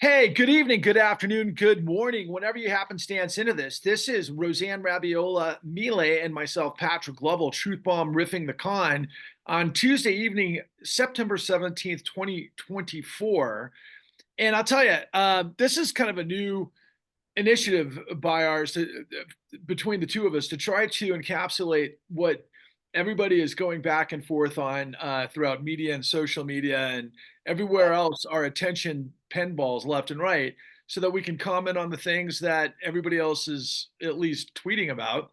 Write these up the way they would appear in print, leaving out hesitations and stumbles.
Hey, good evening, good afternoon, good morning, whenever you happenstance into this. This is Roseanne Rabiola Mile and myself, Patrick Lovell, Truth Bomb Riffing the Con on Tuesday evening, September 17th, 2024. And I'll tell you, this is kind of a new initiative by ours between the two of us to try to encapsulate what everybody is going back and forth on throughout media and social media and everywhere else, our attention pinballs left and right, so that we can comment on the things that everybody else is at least tweeting about,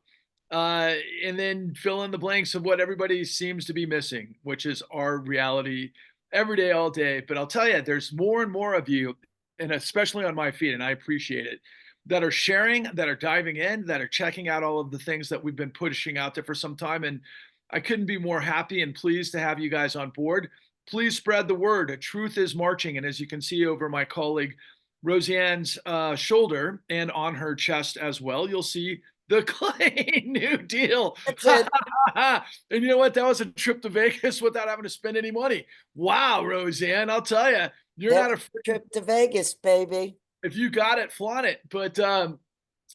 uh, and then fill in the blanks of what everybody seems to be missing, which is our reality every day, all day. But I'll tell you, there's more and more of you, and especially on my feed, and I appreciate it, that are sharing, that are diving in, that are checking out all of the things that we've been pushing out there for some time. And I couldn't be more happy and pleased to have you guys on board. Please spread the word. Truth is marching. And as you can see over my colleague Roseanne's shoulder and on her chest as well, you'll see the Clay New Deal. That's it. And you know what? That was a trip to Vegas without having to spend any money. Wow, Roseanne, I'll tell you, you're That not was a a trip to Vegas, baby. if you got it, flaunt it. But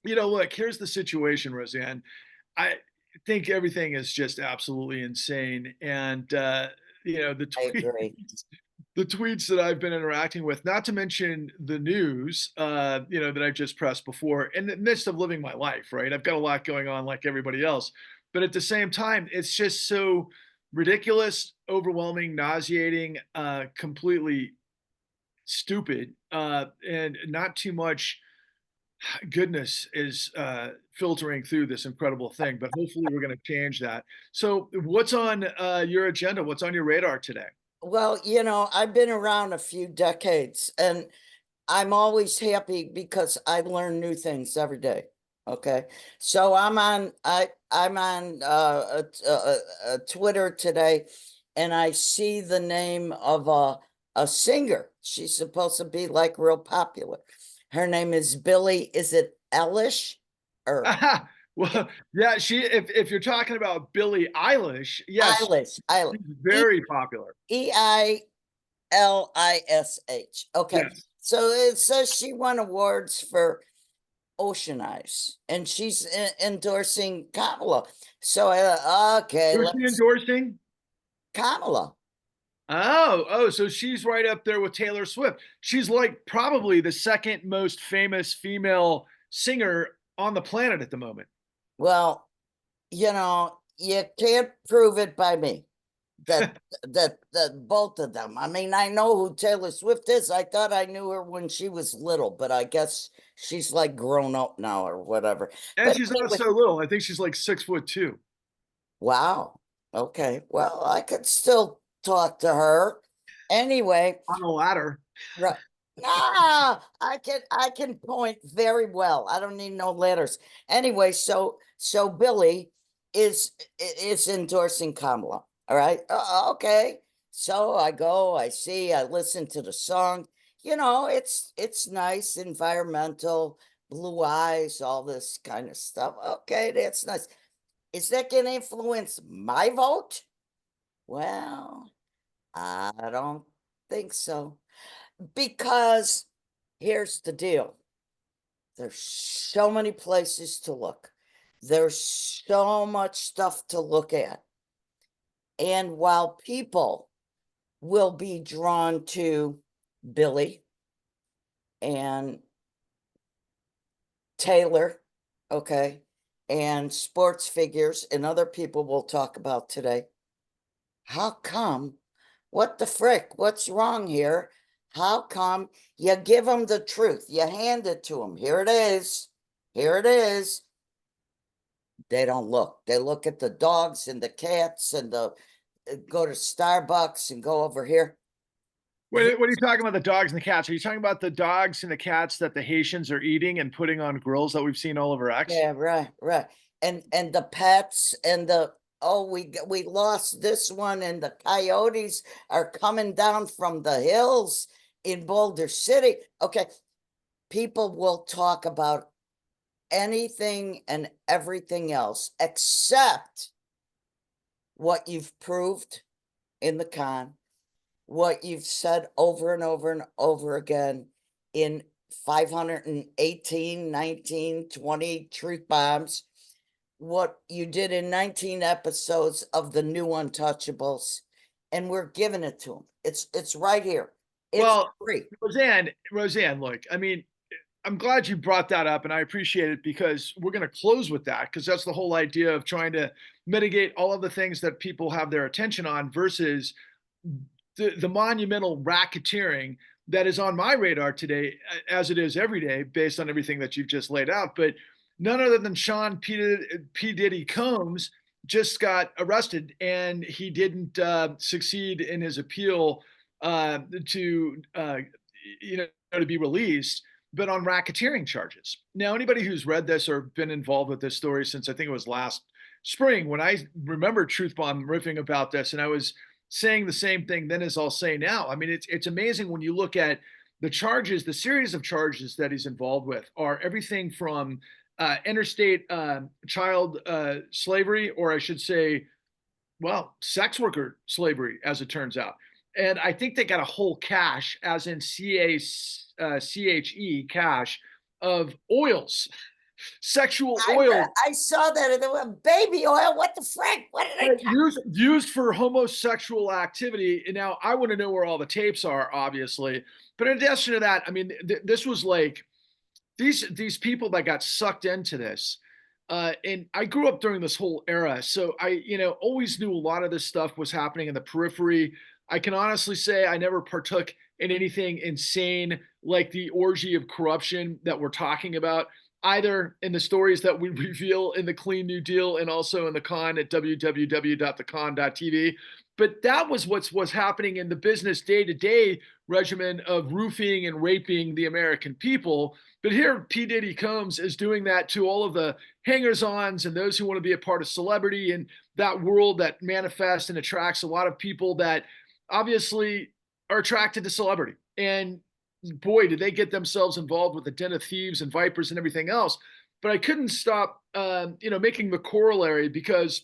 look, here's the situation, Roseanne. I think everything is just absolutely insane. And the I agree. the tweets that I've been interacting with, not to mention the news, that I've just pressed before, in the midst of living my life, right? I've got a lot going on like everybody else. But at the same time, it's just so ridiculous, overwhelming, nauseating, completely stupid, and not too much goodness is filtering through this incredible thing. But hopefully, we're going to change that. So, what's on your agenda? What's on your radar today? Well, I've been around a few decades and I'm always happy because I learn new things every day. Okay. So I'm on Twitter today and I see the name of a singer. She's supposed to be like real popular. Her name is Billie. Is it Eilish or Well, yeah, if you're talking about Billie Eilish, yes, Eilish? Eilish. she's very popular. Eilish. Okay. Yes. So it says she won awards for Ocean Eyes and she's endorsing Kamala. So, okay, Who's she let's endorsing? Kamala. Oh, so she's right up there with Taylor Swift. She's like probably the second most famous female singer on the planet at the moment. Well, you can't prove it by me that both of them. I mean, I know who Taylor Swift is. I thought I knew her when she was little, but I guess she's like grown up now or whatever. And But she's not anyway, so little. I think she's like 6'2". wow. Okay. Well, I could still talk to her. Anyway, On a ladder. right. I can point very well. I don't need no letters. Anyway, so Billy is endorsing Kamala. All right. Okay. So I go, I see, I listen to the song. It's nice, environmental, blue eyes, all this kind of stuff. Okay, that's nice. Is that going to influence my vote? Well, I don't think so. Because here's the deal. There's so many places to look. There's so much stuff to look at. And while people will be drawn to Billy and Taylor, okay, and sports figures and other people we'll talk about today, how come? What the frick? What's wrong here? How come you give them the truth? You hand it to them. Here it is. Here it is. They don't look. They look at the dogs and the cats and the go to Starbucks and go over here. What are you talking about? The dogs and the cats? Are you talking about the dogs and the cats that the Haitians are eating and putting on grills that we've seen all over X? Yeah, right, right. And the pets and the we lost this one and the coyotes are coming down from the hills in Boulder City. Okay, people will talk about anything and everything else except what you've proved in the con, what you've said over and over and over again in 518, 19, 20 truth bombs, what you did in 19 episodes of the new Untouchables, and we're giving it to them. It's right here. It's Well, free. Roseanne, look, I mean, I'm glad you brought that up, and I appreciate it because we're going to close with that because that's the whole idea of trying to mitigate all of the things that people have their attention on versus the monumental racketeering that is on my radar today, as it is every day, based on everything that you've just laid out. But none other than Sean P. Diddy Combs just got arrested, and he didn't succeed in his appeal to to be released, but on racketeering charges. Now, anybody who's read this or been involved with this story since I think it was last spring, when I remember Truth Bomb riffing about this, and I was saying the same thing then as I'll say now. I mean, it's amazing when you look at the charges, the series of charges that he's involved with are everything from interstate child slavery, or I should say, well, sex worker slavery, as it turns out. And I think they got a whole cache, as in CHE cache, of oils, sexual oils I saw that and there was baby oil. What the frick? What did I used for homosexual activity. And now I want to know where all the tapes are, obviously. But in addition to that, I mean, this was like these people that got sucked into this. And I grew up during this whole era, so I, always knew a lot of this stuff was happening in the periphery. I can honestly say I never partook in anything insane like the orgy of corruption that we're talking about, either in the stories that we reveal in the Clean New Deal and also in the con at www.thecon.tv. But that was what's happening in the business day-to-day regimen of roofing and raping the American people. But here, P. Diddy Combs is doing that to all of the hangers-ons and those who want to be a part of celebrity and that world that manifests and attracts a lot of people that obviously are attracted to celebrity. And boy, did they get themselves involved with the den of thieves and vipers and everything else. But I couldn't stop, making the corollary because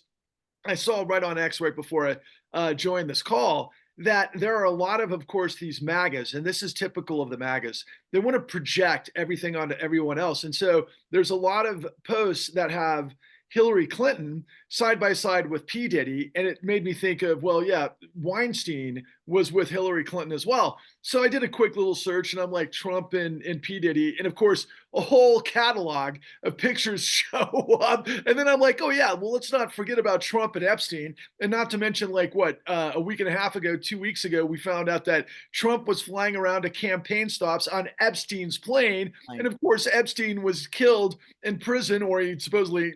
I saw right on X right before I joined this call that there are a lot of course, these MAGAs, and this is typical of the MAGAs. They want to project everything onto everyone else. And so there's a lot of posts that have Hillary Clinton side by side with P. Diddy. And it made me think of, well, yeah, Weinstein was with Hillary Clinton as well. So I did a quick little search and I'm like Trump and P. Diddy. And of course, a whole catalog of pictures show up. And then I'm like, oh, yeah, well, let's not forget about Trump and Epstein. And not to mention, like, a week and a half ago, 2 weeks ago, we found out that Trump was flying around to campaign stops on Epstein's plane. Right. And of course, Epstein was killed in prison, or he supposedly,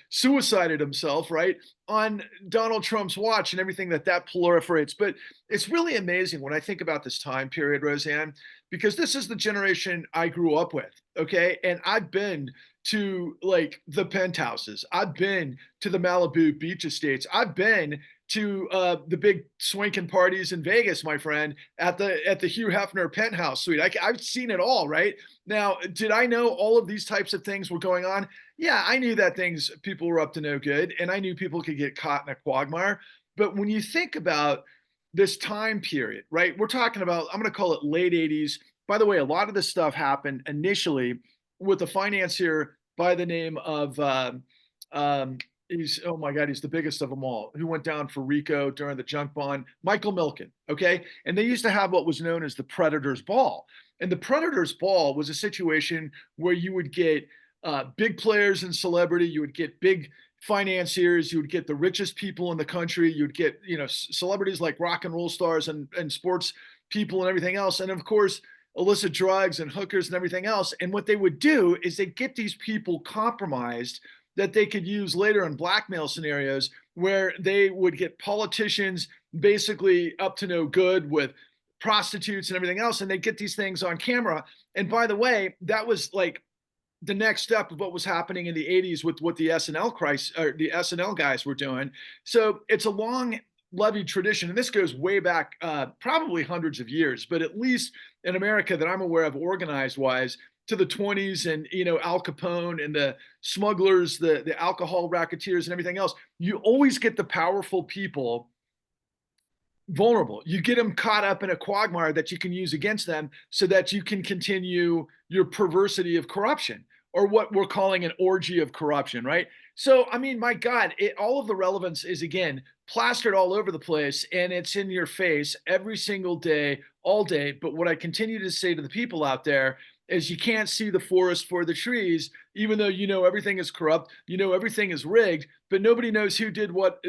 suicided himself, right, on Donald Trump's watch, and everything that proliferates. But it's really amazing when I think about this time period, Roseanne, because this is the generation I grew up with. Okay. And I've been to like the penthouses, I've been to the Malibu beach estates, I've been to the big swanking parties in Vegas, my friend, at the Hugh Hefner penthouse suite. I've seen it all, right? Now, did I know all of these types of things were going on? Yeah, I knew that people were up to no good, and I knew people could get caught in a quagmire. But when you think about this time period, right? We're talking about, I'm going to call it late 80s. By the way, a lot of this stuff happened initially with a financier by the name of oh my God, he's the biggest of them all, who went down for RICO during the junk bond, Michael Milken. Okay. And they used to have what was known as the Predator's Ball. And the Predator's Ball was a situation where you would get big players in celebrity, you would get big financiers, you would get the richest people in the country, you'd get, celebrities like rock and roll stars and sports people and everything else. And of course, illicit drugs and hookers and everything else. And what they would do is they get these people compromised that they could use later in blackmail scenarios where they would get politicians basically up to no good with prostitutes and everything else. And they get these things on camera. And by the way, that was like the next step of what was happening in the 80s with what the the SNL guys were doing. So it's a long levied tradition. And this goes way back, probably hundreds of years, but at least in America that I'm aware of, organized wise, to the 20s, and Al Capone and the smugglers, the alcohol racketeers and everything else. You always get the powerful people vulnerable. You get them caught up in a quagmire that you can use against them so that you can continue your perversity of corruption, or what we're calling an orgy of corruption, right? So, I mean, my God, all of the relevance is again plastered all over the place, and it's in your face every single day, all day. But what I continue to say to the people out there is you can't see the forest for the trees, even though you know everything is corrupt, you know everything is rigged, but nobody knows who did what,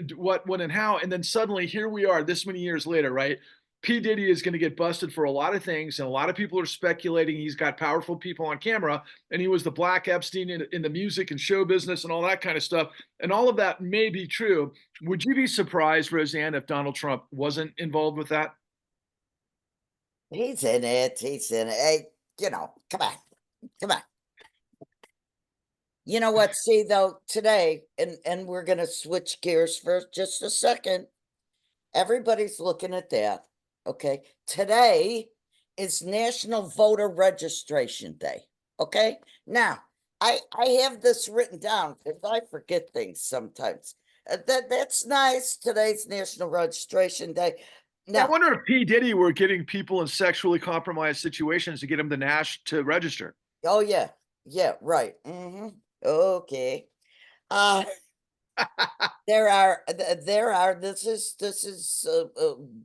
when, and how. And then suddenly here we are, this many years later, right? P. Diddy is going to get busted for a lot of things, and a lot of people are speculating he's got powerful people on camera, and he was the Black Epstein in the music and show business and all that kind of stuff. And all of that may be true. Would you be surprised, Roseanne, if Donald Trump wasn't involved with that? He's in it. He's in it. Hey, come on, come on. You know what? See, though, today, and we're gonna switch gears for just a second. Everybody's looking at that. Okay. Today is National Voter Registration Day. Okay. Now, I have this written down because I forget things sometimes. That's nice. Today's National Registration Day. I Now, wonder if P. Diddy were getting people in sexually compromised situations to get them to Nash to register. oh yeah, yeah, right. Okay. Uh there are this is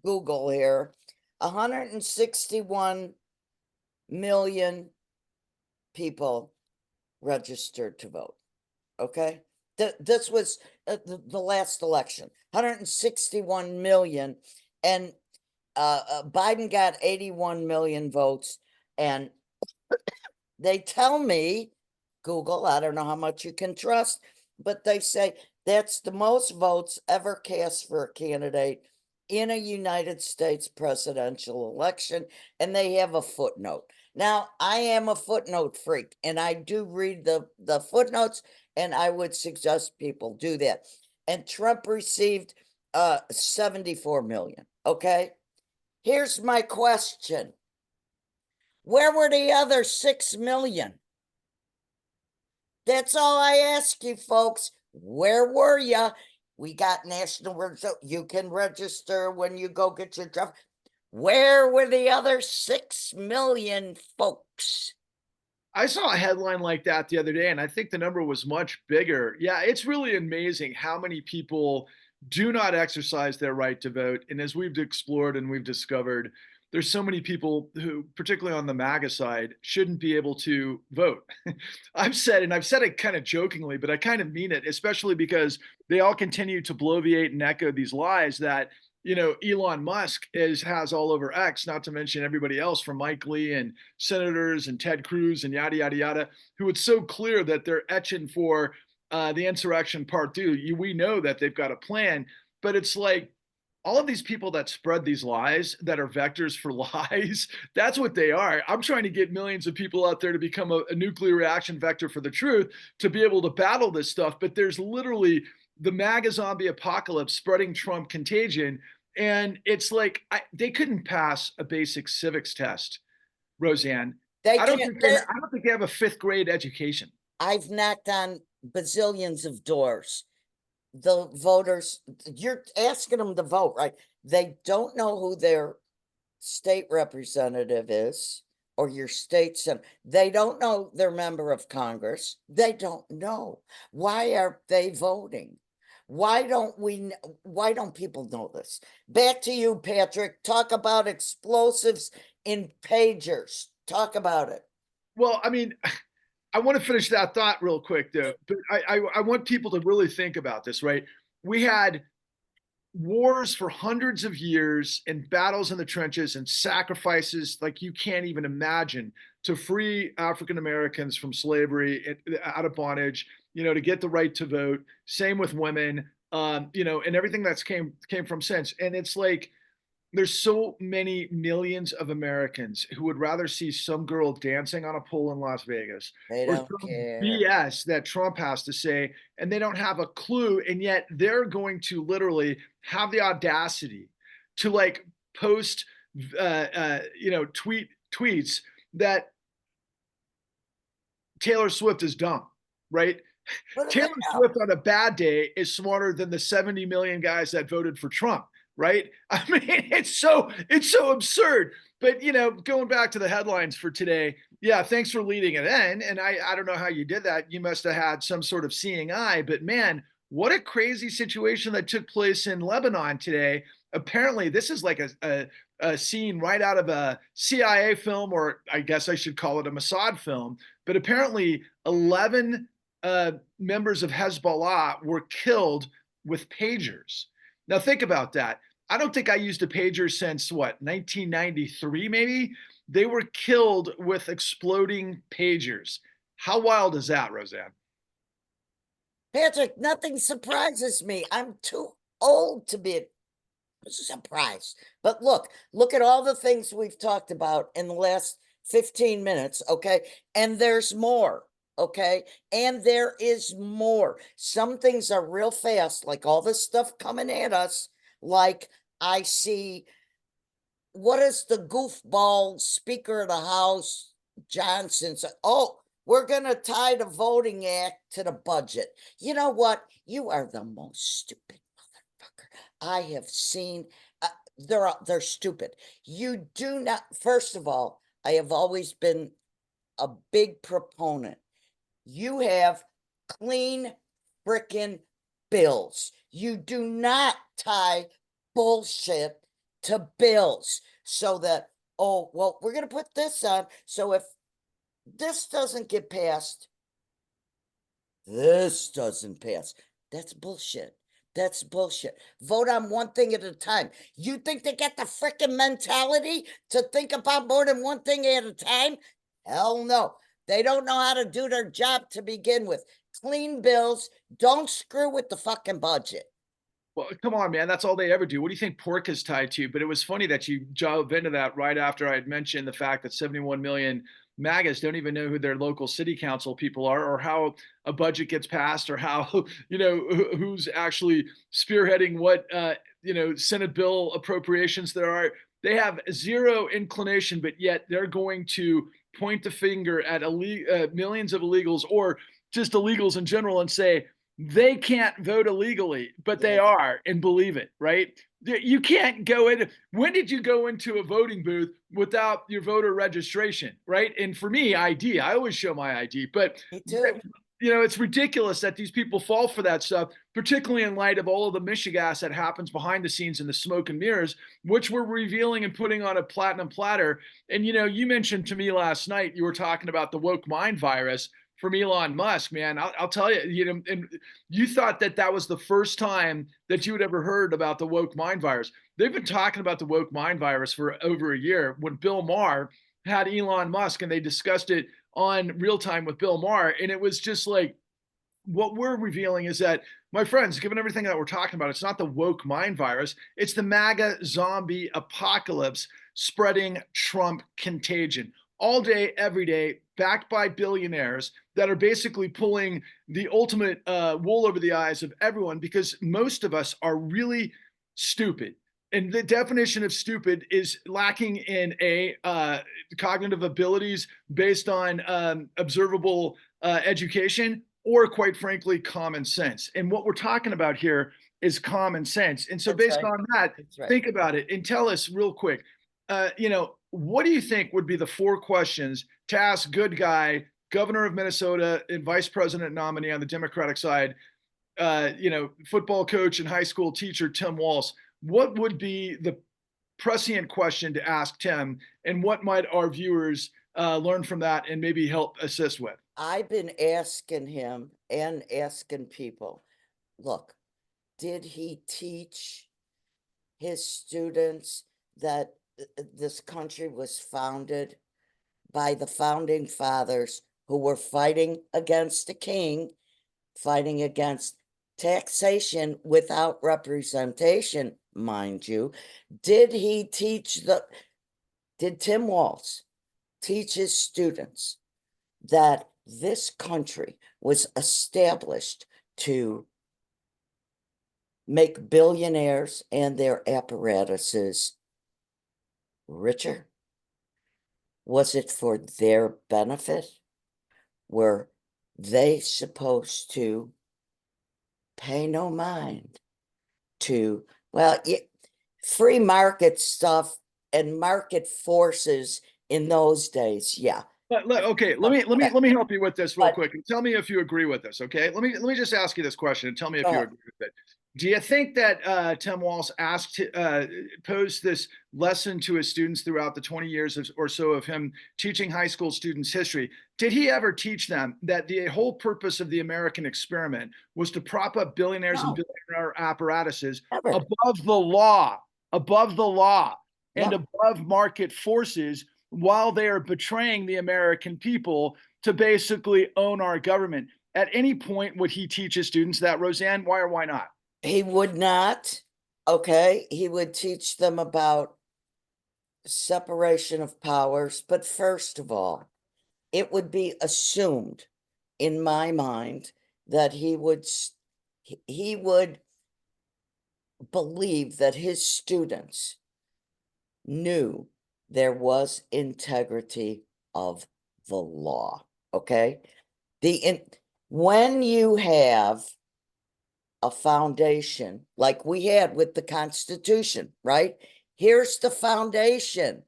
Google here. 161 million people registered to vote. Okay. This was the last election, 161 million. And Biden got 81 million votes. And they tell me, Google, I don't know how much you can trust, but they say that's the most votes ever cast for a candidate in a United States presidential election. And they have a footnote. Now, I am a footnote freak, and I do read the footnotes, and I would suggest people do that. And Trump received 74 million. Okay. Here's my question. Where were the other 6 million? That's all I ask you, folks. Where were you? We got national register. You can register when you go get your job. Where were the other 6 million folks? I saw a headline like that the other day, and I think the number was much bigger. Yeah, it's really amazing how many people do not exercise their right to vote. And as we've explored and we've discovered, there's so many people who, particularly on the MAGA side, shouldn't be able to vote. I've said it kind of jokingly, but I kind of mean it, especially because they all continue to bloviate and echo these lies that Elon Musk has all over X, not to mention everybody else from Mike Lee and senators and Ted Cruz and yada yada yada, who it's so clear that they're etching for the insurrection part two. We know that they've got a plan, but it's like all of these people that spread these lies that are vectors for lies, that's what they are. I'm trying to get millions of people out there to become a nuclear reaction vector for the truth, to be able to battle this stuff. But there's literally the MAGA zombie apocalypse spreading Trump contagion. And it's like they couldn't pass a basic civics test, Roseanne. They I don't can't. think they, I don't think they have a fifth grade education. I've knocked on bazillions of doors. The voters, you're asking them to vote, right? They don't know who their state representative is or your state senator. They don't know their member of Congress. They don't know. Why are they voting? Why don't people know this? Back to you, Patrick. Talk about explosives in pagers. Talk about it. Well, I mean, I want to finish that thought real quick, though. But I want people to really think about this, right? We had wars for hundreds of years and battles in the trenches and sacrifices like you can't even imagine to free African Americans from slavery, out of bondage, to get the right to vote. Same with women, and everything that's came from since. And it's like there's so many millions of Americans who would rather see some girl dancing on a pole in Las Vegas They or don't some care. BS that Trump has to say, and they don't have a clue. And yet they're going to literally have the audacity to like post, tweets that Taylor Swift is dumb, right? What do they Taylor know? Swift on a bad day is smarter than the 70 million guys that voted for Trump. right? I mean, it's so absurd. But going back to the headlines for today, yeah, thanks for leading it in. And I don't know how you did that. You must have had some sort of seeing eye, but man, what a crazy situation that took place in Lebanon today. Apparently, this is like a scene right out of a CIA film, or I guess I should call it a Mossad film. But apparently, 11 members of Hezbollah were killed with pagers. Now, think about that. I don't think I used a pager since what, 1993, maybe? They were killed with exploding pagers. How wild is that, Roseanne? Patrick, nothing surprises me. I'm too old to be surprised. But look at all the things we've talked about in the last 15 minutes, okay? And there's more, okay? And there is more. Some things are real fast, like all this stuff coming at us. Like I see, what is the goofball Speaker of the House, Johnson said? Oh, we're going to tie the Voting Act to the budget. You know what? You are the most stupid motherfucker I have seen. They're stupid. You do not. First of all, I have always been a big proponent. You have clean frickin' bills. You do not tie bullshit to bills so that, oh, well, we're going to put this on. So if this doesn't get passed, this doesn't pass. That's bullshit. That's bullshit. Vote on one thing at a time. You think they get the frickin' mentality to think about more than one thing at a time? Hell no. They don't know how to do their job to begin with. Clean bills. Don't screw with the fucking budget. Well, come on, man. That's all they ever do. What do you think pork is tied to? But it was funny that you dove into that right after I had mentioned the fact that 71 million MAGAs don't even know who their local city council people are, or how a budget gets passed, or how, who's actually spearheading what, Senate bill appropriations there are. They have zero inclination, but yet they're going to point the finger at millions of illegals, or just illegals in general, and say, they can't vote illegally, but they are, and believe it, right? You can't go in. When did you go into a voting booth without your voter registration, right? And for me, ID, I always show my ID, but Me too. it's ridiculous that these people fall for that stuff, particularly in light of all of the mishigas that happens behind the scenes in the smoke and mirrors, which we're revealing and putting on a platinum platter. And, you mentioned to me last night, you were talking about the woke mind virus from Elon Musk, man. I'll tell you, and you thought that was the first time that you had ever heard about the woke mind virus. They've been talking about the woke mind virus for over a year. When Bill Maher had Elon Musk and they discussed it on Real Time with Bill Maher, and it was just like, what we're revealing is that, my friends, given everything that we're talking about, it's not the woke mind virus, it's the MAGA zombie apocalypse spreading Trump contagion all day, every day, backed by billionaires that are basically pulling the ultimate wool over the eyes of everyone, because most of us are really stupid. And the definition of stupid is lacking in cognitive abilities based on observable education, or quite frankly, common sense. And what we're talking about here is common sense. And so That's based right. on that, Right. think about it and tell us real quick, what do you think would be the 4 questions to ask good guy, governor of Minnesota and vice president nominee on the Democratic side, football coach and high school teacher, Tim Walz? What would be the prescient question to ask Tim, and what might our viewers learn from that and maybe help assist with? I've been asking him and asking people, look, did he teach his students that this country was founded by the founding fathers who were fighting against the king, fighting against taxation without representation, mind you? Did Tim Walz teach his students that this country was established to make billionaires and their apparatuses richer? Was it for their benefit? Were they supposed to pay no mind to, well, free market stuff and market forces in those days. Yeah. Okay, let me help you with this real But quick and tell me if you agree with this. Okay, let me just ask you this question and tell me if you uh, agree with it. Do you think that Tim Walz posed this lesson to his students throughout the 20 years or so of him teaching high school students history? Did he ever teach them that the whole purpose of the American experiment was to prop up billionaires and no, billionaire apparatuses never. above the law, and Yep. above market forces while they are betraying the American people to basically own our government? At any point would he teach his students that, Roseanne? Why or why not? He would not. Okay. He would teach them about separation of powers. But first of all, it would be assumed in my mind that he would believe that his students knew there was integrity of the law. Okay. When you have a foundation like we had with the Constitution, right? Here's the foundation.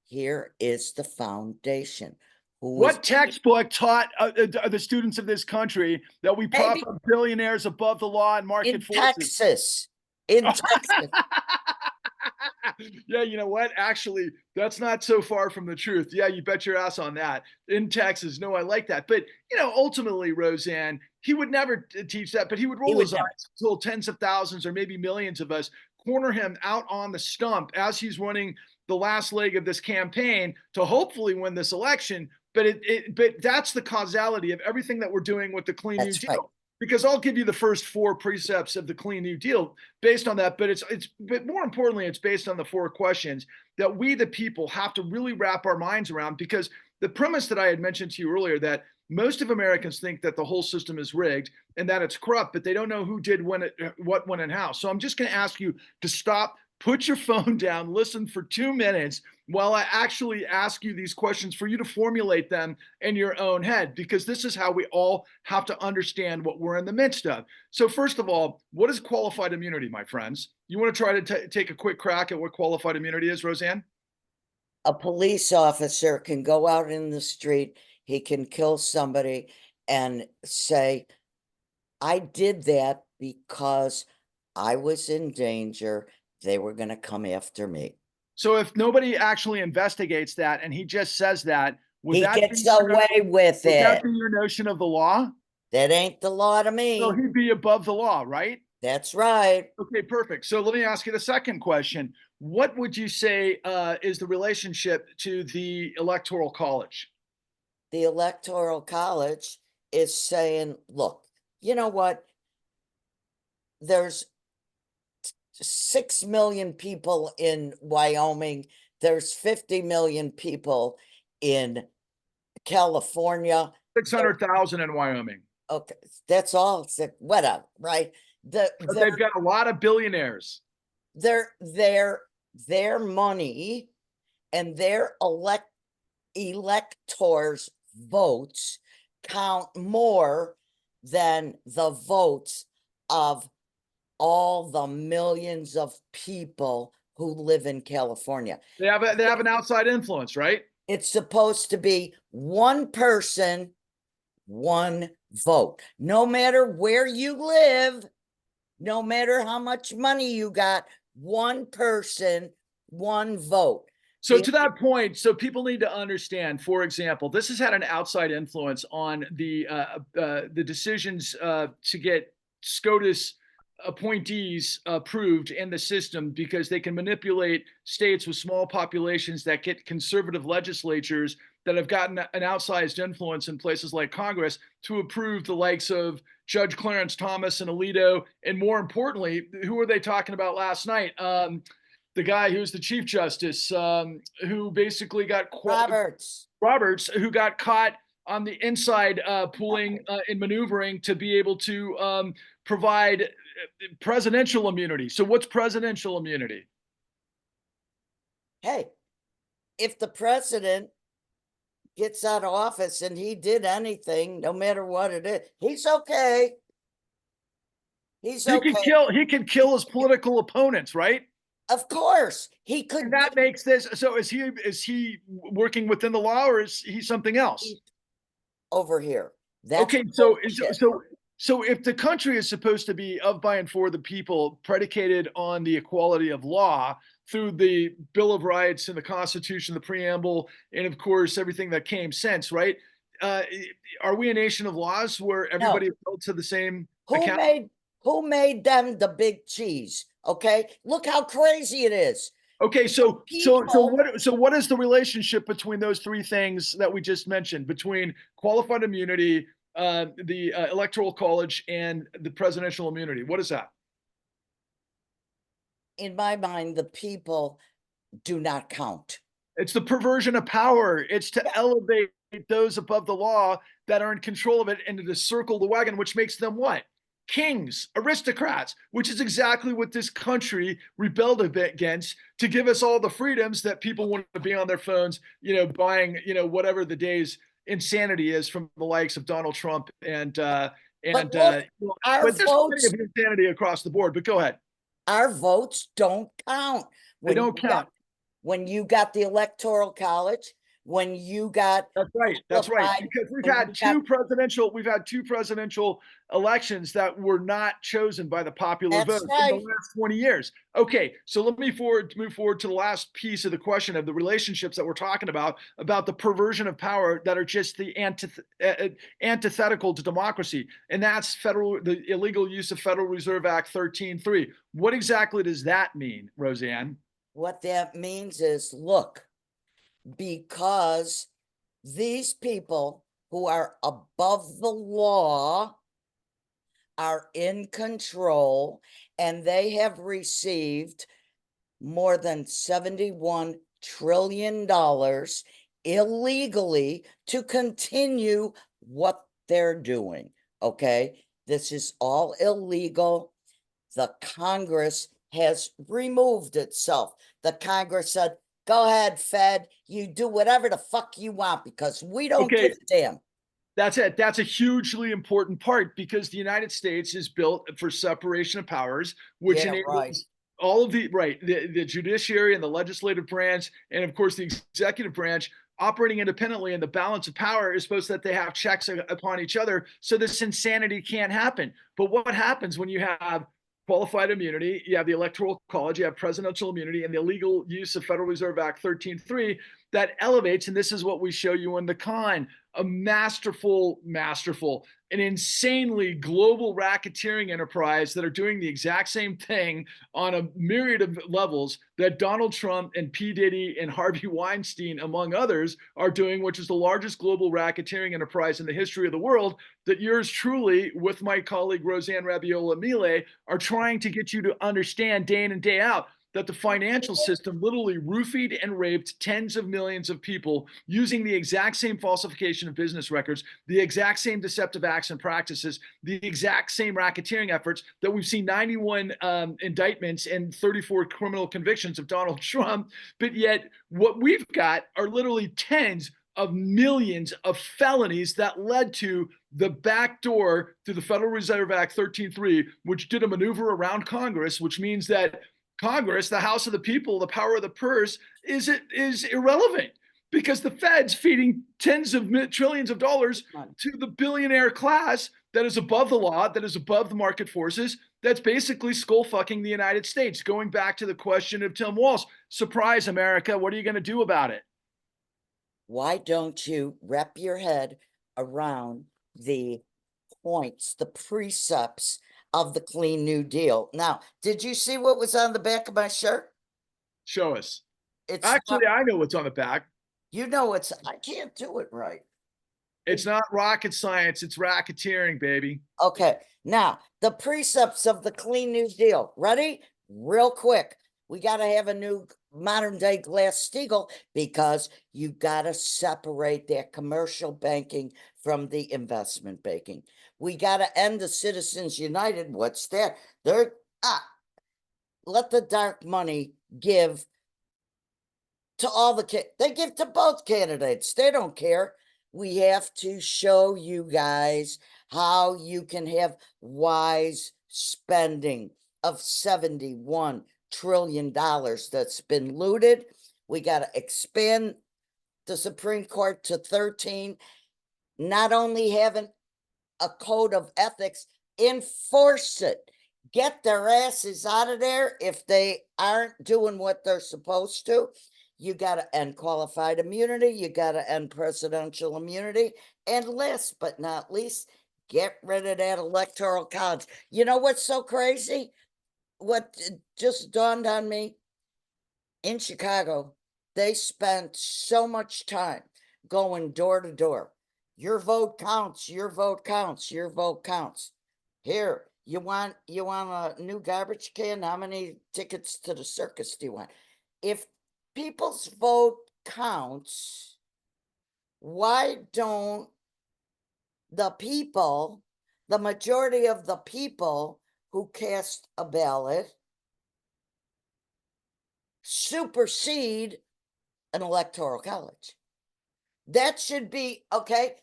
Here is the foundation. Who is What textbook taught the students of this country that we prop maybe up billionaires above the law and market in forces? Texas? In Texas. Yeah, you know what? Actually, that's not so far from the truth. Yeah, you bet your ass on that. In Texas, no, I like that. But ultimately, Roseanne, he would never teach that. But he would He roll would his eyes never. until tens of thousands or maybe millions of us corner him out on the stump as he's running the last leg of this campaign to hopefully win this election. But that's the causality of everything that we're doing with the Clean New That's right. Deal. Because I'll give you the first four precepts of the Clean New Deal based on that, but more importantly, it's based on the four questions that we the people have to really wrap our minds around. Because the premise that I had mentioned to you earlier, that most of Americans think that the whole system is rigged and that it's corrupt, but they don't know who did what, when, and how. So I'm just going to ask you to stop, put your phone down, listen for 2 minutes while I actually ask you these questions for you to formulate them in your own head, because this is how we all have to understand what we're in the midst of. So, first of all, what is qualified immunity, my friends? You want to try to take a quick crack at what qualified immunity is, Roseanne? A police officer can go out in the street, he can kill somebody and say, I did that because I was in danger. They were going to come after me. So, if nobody actually investigates that and he just says that, would He that be gets away with would that it. be your notion of the law? That ain't the law to So me. he'd be above the law, right? That's right. Okay, perfect. So let me ask you the second question. What would you say is the relationship to the Electoral College? The Electoral College is saying, look, you know what? There's 6 million people in Wyoming. There's 50 million people in California. 600,000 in Wyoming. Okay, that's all. Whatever, right? The But they've got a lot of billionaires. their money and their electors' votes count more than the votes of all the millions of people who live in California. They have an outside influence, right? It's supposed to be one person, one vote. No matter where you live, no matter how much money you got, one person, one vote. So to that point, so people need to understand, for example, this has had an outside influence on the decisions to get SCOTUS appointees approved in the system, because they can manipulate states with small populations that get conservative legislatures that have gotten an outsized influence in places like Congress to approve the likes of Judge Clarence Thomas and Alito. And more importantly, who were they talking about last night? The guy who's the Chief Justice, who basically got Roberts, who got caught on the inside, pulling and maneuvering to be able to provide presidential immunity. So, what's presidential immunity? Hey, if the president gets out of office and he did anything, no matter what it is, he's okay. He's okay. He can kill his political opponents, right? Of course, he could And that makes this, so is he working within the law, or is he something else? be over here. That's Okay, bullshit. so if the country is supposed to be of, by, and for the people, predicated on the equality of law through the Bill of Rights and the Constitution, the preamble, and of course everything that came since, right? Uh, are we a nation of laws where No, everybody is held to the same who account? made who made them the big cheese? Okay, look how crazy it is. Okay, People, so what is the relationship between those three things that we just mentioned, between qualified immunity, the electoral college, and the presidential immunity? What is that? in my mind, the people do not count. It's the perversion of power. It's to elevate those above the law that are in control of it and to circle the wagon, which makes them what? Kings, aristocrats, which is exactly what this country rebelled against, to give us all the freedoms that people want to be on their phones, buying, whatever the day's insanity is from the likes of Donald Trump But look, our but there's plenty votes, of insanity across the board. But go ahead. our votes don't count. They When don't you got count. when you got the electoral college, when you got That's right. That's right. qualified, Because we've when had you got, two presidential elections that were not chosen by the popular that's vote in the right. last 20 years. Okay, so let me move forward to the last piece of the question of the relationships that we're talking about the perversion of power that are just the antithetical to democracy, and that's the illegal use of Federal Reserve Act 13(3). What exactly does that mean, Roseanne? What that means is, look, because these people who are above the law are in control, and they have received more than $71 trillion illegally to continue what they're doing. Okay, this is all illegal. The Congress has removed itself. The Congress said, go ahead, Fed, you do whatever the fuck you want because we don't Okay, give a damn. that's it. That's a hugely important part because the United States is built for separation of powers, which Yeah, right. enables all of the judiciary and the legislative branch, and of course the executive branch operating independently. And the balance of power is supposed that they have checks upon each other, so this insanity can't happen. But what happens when you have qualified immunity, you have the electoral college, you have presidential immunity, and the illegal use of Federal Reserve Act 13(3) that elevates, and this is what we show you in the con, a masterful, an insanely global racketeering enterprise that are doing the exact same thing on a myriad of levels that Donald Trump and P. Diddy and Harvey Weinstein, among others, are doing, which is the largest global racketeering enterprise in the history of the world, that yours truly, with my colleague Roseanne Rabiola Mile, are trying to get you to understand day in and day out that the financial system literally roofied and raped tens of millions of people using the exact same falsification of business records, the exact same deceptive acts and practices, the exact same racketeering efforts that we've seen 91 indictments and 34 criminal convictions of Donald Trump. But yet, what we've got are literally tens of millions of felonies that led to the back door to the Federal Reserve Act 13(3), which did a maneuver around Congress, which means that Congress, the House of the People, the power of the purse, is irrelevant because the Fed's feeding tens of trillions of dollars to the billionaire class that is above the law, that is above the market forces, that's basically skull fucking the United States. Going back to the question of Tim Walz, surprise, America, what are you going to do about it? Why don't you wrap your head around the points, the precepts of the Clean New Deal? Now, did you see what was on the back of my shirt? Show us. It's Actually, not, I know what's on the back. I can't do it right. It's not rocket science, it's racketeering, baby. Okay, now the precepts of the Clean New Deal. Ready? Real quick. We got to have a new modern day Glass-Steagall because you got to separate that commercial banking from the investment banking. We got to end the Citizens United. What's that? Let the dark money give to all they give to both candidates. They don't care. We have to show you guys how you can have wise spending of $71 trillion that's been looted. We got to expand the Supreme Court to 13. Not only having a code of ethics, enforce it. Get their asses out of there if they aren't doing what they're supposed to. You got to end qualified immunity. You got to end presidential immunity. And last but not least, get rid of that electoral college. You know what's so crazy? What just dawned on me? In Chicago, they spent so much time going door to door. Your vote counts, your vote counts, your vote counts. Here, you want a new garbage can? How many tickets to the circus do you want? If people's vote counts, why don't the people, the majority of the people who cast a ballot, supersede an electoral college? That should be okay.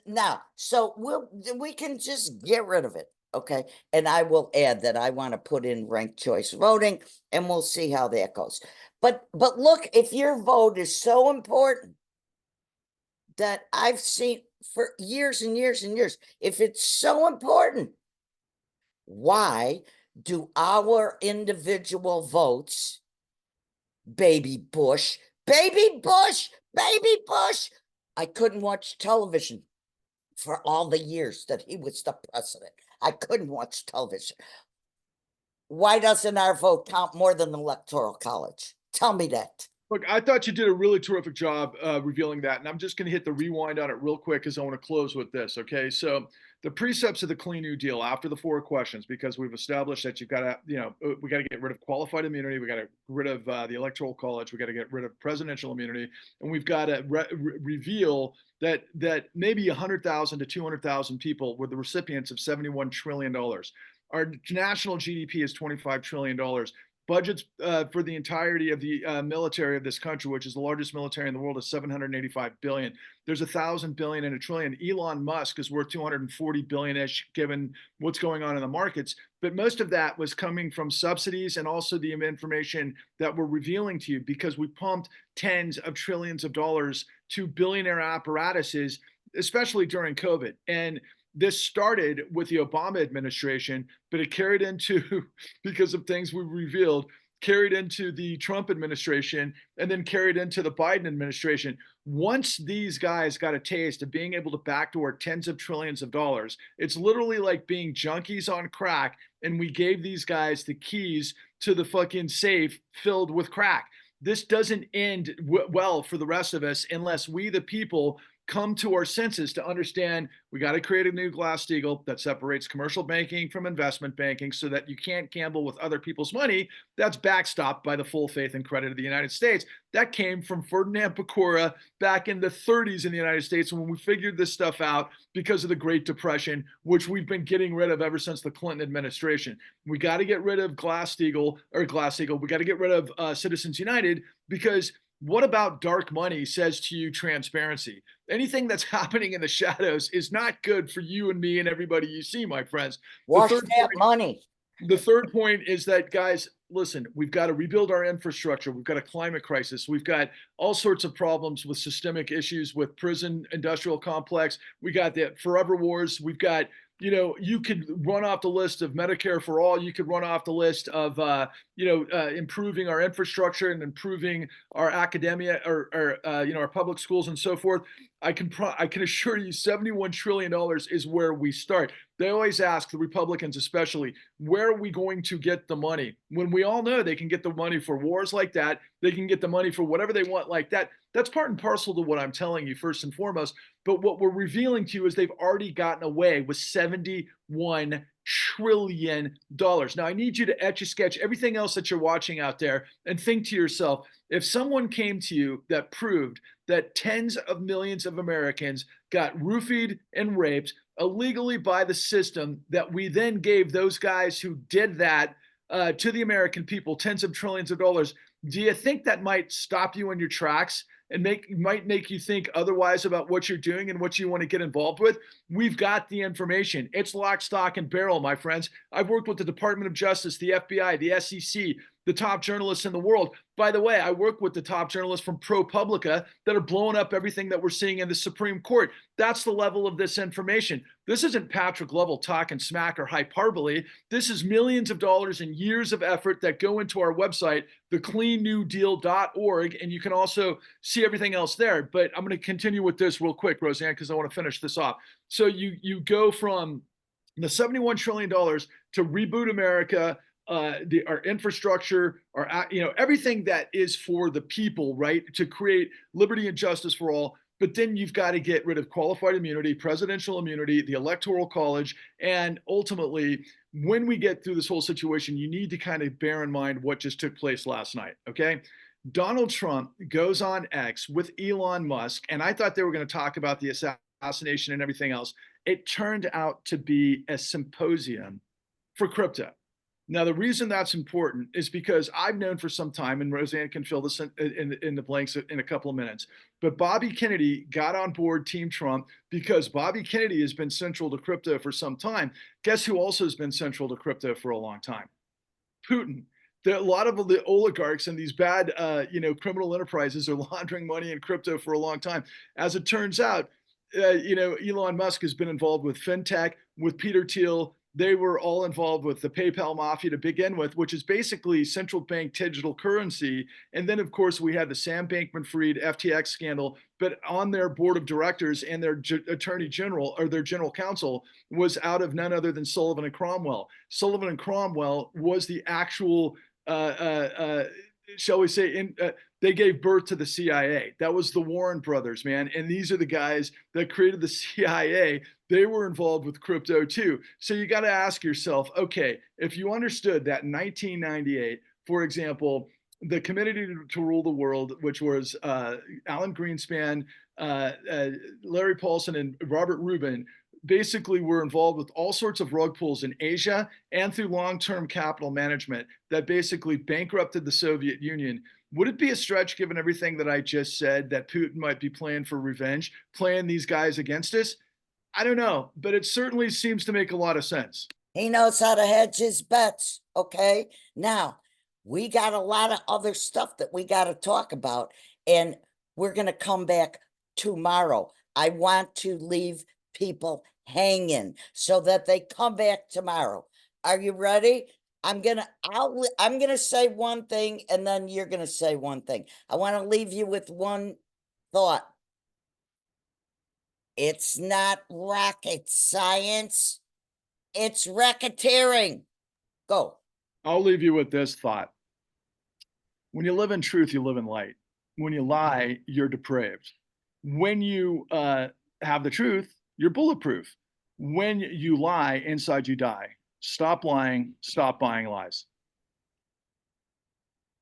Now, so we can just get rid of it, okay? And I will add that I want to put in ranked choice voting, and we'll see how that goes. But look, if your vote is so important that I've seen for years and years and years, if it's so important, why do our individual votes, baby Bush, baby Bush, baby Bush? I couldn't watch television for all the years that he was the president. I couldn't watch television. Why doesn't our vote count more than the electoral college? Tell me that. Look, I thought you did a really terrific job revealing that. And I'm just going to hit the rewind on it real quick because I want to close with this. Okay. So the precepts of the Clean New Deal after the 4 questions, because we've established that you've got to, we got to get rid of qualified immunity. We got to get rid of the electoral college. We got to get rid of presidential immunity. And we've got to reveal that maybe 100,000 to 200,000 people were the recipients of $71 trillion. Our national GDP is $25 trillion. Budgets for the entirety of the military of this country, which is the largest military in the world, is $785 billion. There's 1,000 billion and a trillion. Elon Musk is worth 240 billion-ish, given what's going on in the markets. But most of that was coming from subsidies and also the information that we're revealing to you, because we pumped tens of trillions of dollars to billionaire apparatuses, especially during COVID. And this started with the Obama administration, but it carried into, because of things we revealed, carried into the Trump administration, and then carried into the Biden administration. Once these guys got a taste of being able to backdoor tens of trillions of dollars, it's literally like being junkies on crack. And we gave these guys the keys to the fucking safe filled with crack. This doesn't end well for the rest of us unless we, the people, come to our senses to understand we got to create a new Glass-Steagall that separates commercial banking from investment banking so that you can't gamble with other people's money. That's backstopped by the full faith and credit of the United States. That came from Ferdinand Pecora back in the 30s in the United States when we figured this stuff out because of the Great Depression, which we've been getting rid of ever since the Clinton administration. We got to get rid of Glass-Steagall. We got to get rid of Citizens United, because what about dark money says to you transparency? Anything that's happening in the shadows is not good for you and me and everybody you see, my friends. Wash that money. The third point is that, guys, listen, we've got to rebuild our infrastructure. We've got a climate crisis. We've got all sorts of problems with systemic issues with prison industrial complex. We got the forever wars. We've got, you could run off the list of Medicare for all. You could run off the list of, improving our infrastructure and improving our academia or our public schools and so forth. I can assure you $71 trillion is where we start. They always ask, the Republicans especially, where are we going to get the money? When we all know they can get the money for wars like that, they can get the money for whatever they want like that. That's part and parcel to what I'm telling you first and foremost. But what we're revealing to you is they've already gotten away with $71 trillion. Now, I need you to etch a sketch everything else that you're watching out there and think to yourself, if someone came to you that proved that tens of millions of Americans got roofied and raped illegally by the system, that we then gave those guys who did that to the American people tens of trillions of dollars, do you think that might stop you in your tracks and might make you think otherwise about what you're doing and what you want to get involved with? We've got the information. It's lock, stock, and barrel, my friends. I've worked with the Department of Justice, the FBI, the SEC, the top journalists in the world. By the way, I work with the top journalists from ProPublica that are blowing up everything that we're seeing in the Supreme Court. That's the level of this information. This isn't Patrick Lovell talking smack or hyperbole. This is millions of dollars and years of effort that go into our website, thecleannewdeal.org, and you can also see everything else there. But I'm going to continue with this real quick, Roseanne, because I want to finish this off. So you go from the $71 trillion to reboot America, our infrastructure, our everything that is for the people, right? To create liberty and justice for all. But then you've got to get rid of qualified immunity, presidential immunity, the electoral college, and ultimately, when we get through this whole situation, you need to kind of bear in mind what just took place last night. Okay. Donald Trump goes on X with Elon Musk, and I thought they were going to talk about the assassination and everything else. It turned out to be a symposium for crypto. Now, the reason that's important is because I've known for some time, and Roseanne can fill this in the blanks in a couple of minutes, but Bobby Kennedy got on board Team Trump because Bobby Kennedy has been central to crypto for some time. Guess who also has been central to crypto for a long time? Putin. A lot of the oligarchs and these bad, criminal enterprises are laundering money in crypto for a long time. As it turns out, Elon Musk has been involved with fintech, with Peter Thiel. They were all involved with the PayPal mafia to begin with, which is basically central bank digital currency. And then, of course, we had the Sam Bankman-Fried FTX scandal, but on their board of directors and their attorney general or their general counsel was out of none other than Sullivan and Cromwell. Sullivan and Cromwell was the actual, shall we say, they gave birth to the CIA. That was the Warren brothers, man. And these are the guys that created the CIA. They were involved with crypto too. So you got to ask yourself, okay, if you understood that in 1998, for example, the Committee to Rule the World, which was Alan Greenspan, Larry Paulson, and Robert Rubin, basically were involved with all sorts of rug pulls in Asia and through long-term capital management that basically bankrupted the Soviet Union. Would it be a stretch, given everything that I just said, that Putin might be playing for revenge, playing these guys against us? I don't know, but it certainly seems to make a lot of sense. He knows how to hedge his bets. Okay. Now, we got a lot of other stuff that we got to talk about, and we're going to come back tomorrow. I want to leave people hanging so that they come back tomorrow. Are you ready? I'm gonna say one thing, and then you're gonna say one thing. I want to leave you with one thought. It's not rocket science. It's racketeering. Go. I'll leave you with this thought. When you live in truth, you live in light. When you lie, you're depraved. When you have the truth, you're bulletproof. When you lie, inside you die. Stop lying, stop buying lies.